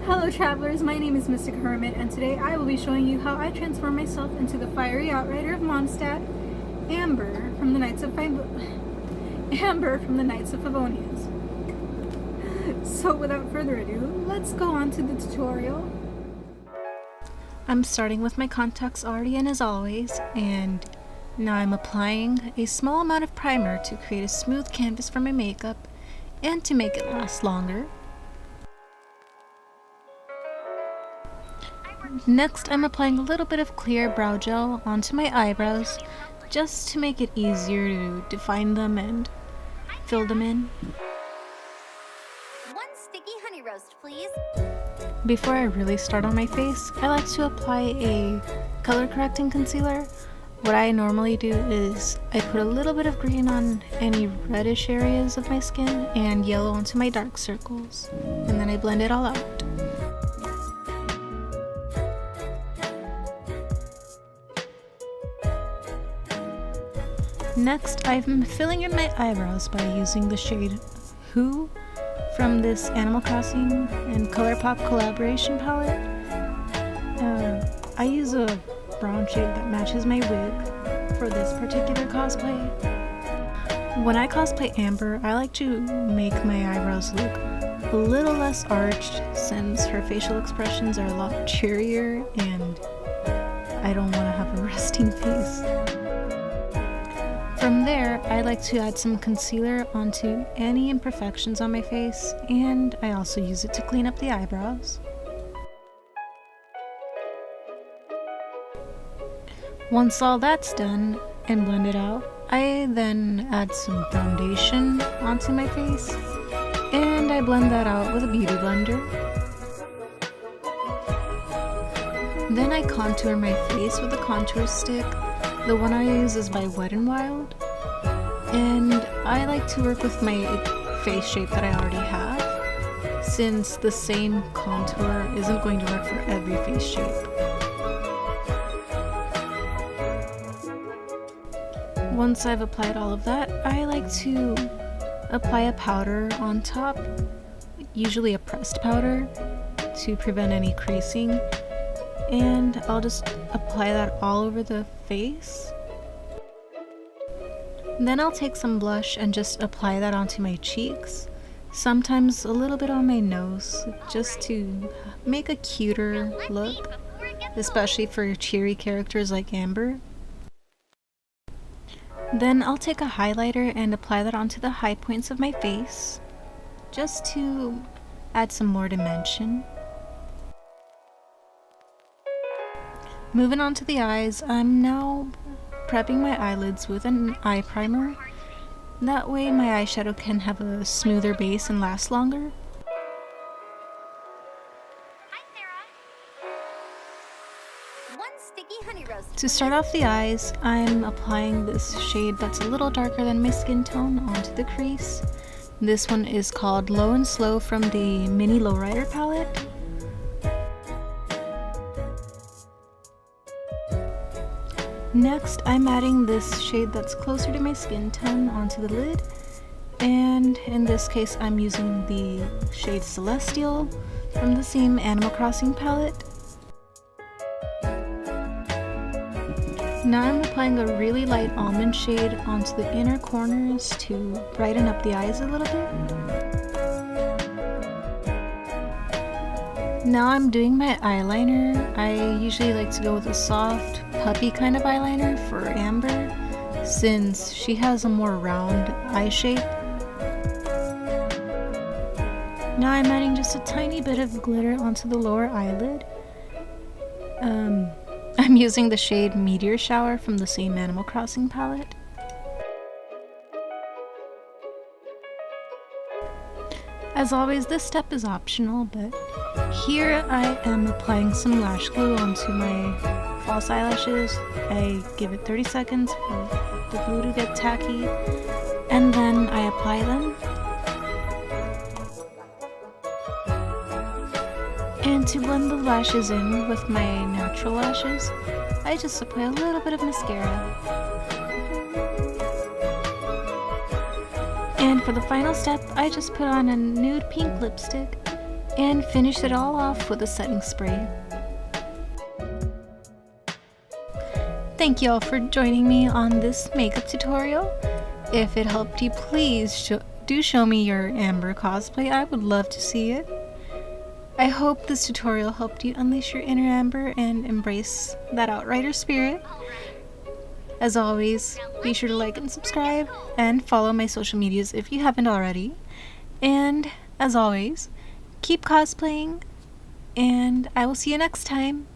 Hello travelers, my name is Mystic Hermit, and today I will be showing you how I transform myself into the fiery outrider of Mondstadt, Amber from the Knights of Favonius. So without further ado, let's go on to the tutorial. I'm starting with my contacts already in as always, and now I'm applying a small amount of primer to create a smooth canvas for my makeup and to make it last longer. Next, I'm applying a little bit of clear brow gel onto my eyebrows just to make it easier to define them and fill them in. One sticky honey roast, please. Before I really start on my face, I like to apply a color correcting concealer. What I normally do is I put a little bit of green on any reddish areas of my skin and yellow onto my dark circles, and then I blend it all out. Next, I'm filling in my eyebrows by using the shade Hoot from this Animal Crossing and Colourpop collaboration palette. I use a brown shade that matches my wig for this particular cosplay. When I cosplay Amber, I like to make my eyebrows look a little less arched since her facial expressions are a lot cheerier and I don't want to have a resting face. From there, I like to add some concealer onto any imperfections on my face, and I also use it to clean up the eyebrows. Once all that's done and blended out, I then add some foundation onto my face, and I blend that out with a beauty blender. Then I contour my face with a contour stick. The one I use is by Wet n Wild, and I like to work with my face shape that I already have, since the same contour isn't going to work for every face shape. Once I've applied all of that, I like to apply a powder on top, usually a pressed powder, to prevent any creasing. And I'll just apply that all over the face. Then I'll take some blush and just apply that onto my cheeks, sometimes a little bit on my nose, just to make a cuter look, especially for cheery characters like Amber. Then I'll take a highlighter and apply that onto the high points of my face, just to add some more dimension. Moving on to the eyes, I'm now prepping my eyelids with an eye primer. That way my eyeshadow can have a smoother base and last longer. Hi, Sarah. One sticky honey roast. To start off the eyes, I'm applying this shade that's a little darker than my skin tone onto the crease. This one is called Low and Slow from the mini Lowrider palette. Next, I'm adding this shade that's closer to my skin tone onto the lid, and in this case I'm using the shade Celestial from the same Animal Crossing palette. Now I'm applying a really light almond shade onto the inner corners to brighten up the eyes a little bit. Now I'm doing my eyeliner. I usually like to go with a soft, puppy kind of eyeliner for Amber, since she has a more round eye shape. Now I'm adding just a tiny bit of glitter onto the lower eyelid. I'm using the shade Meteor Shower from the same Animal Crossing palette. As always, this step is optional, but here I am applying some lash glue onto my false eyelashes. I give it 30 seconds for the glue to get tacky, and then I apply them. And to blend the lashes in with my natural lashes, I just apply a little bit of mascara. And for the final step, I just put on a nude pink lipstick and finish it all off with a setting spray. Thank you all for joining me on this makeup tutorial. If it helped you, please do show me your Amber cosplay. I would love to see it. I hope this tutorial helped you unleash your inner Amber and embrace that Outrider spirit. As always, be sure to like and subscribe and follow my social medias if you haven't already. And as always, keep cosplaying, and I will see you next time.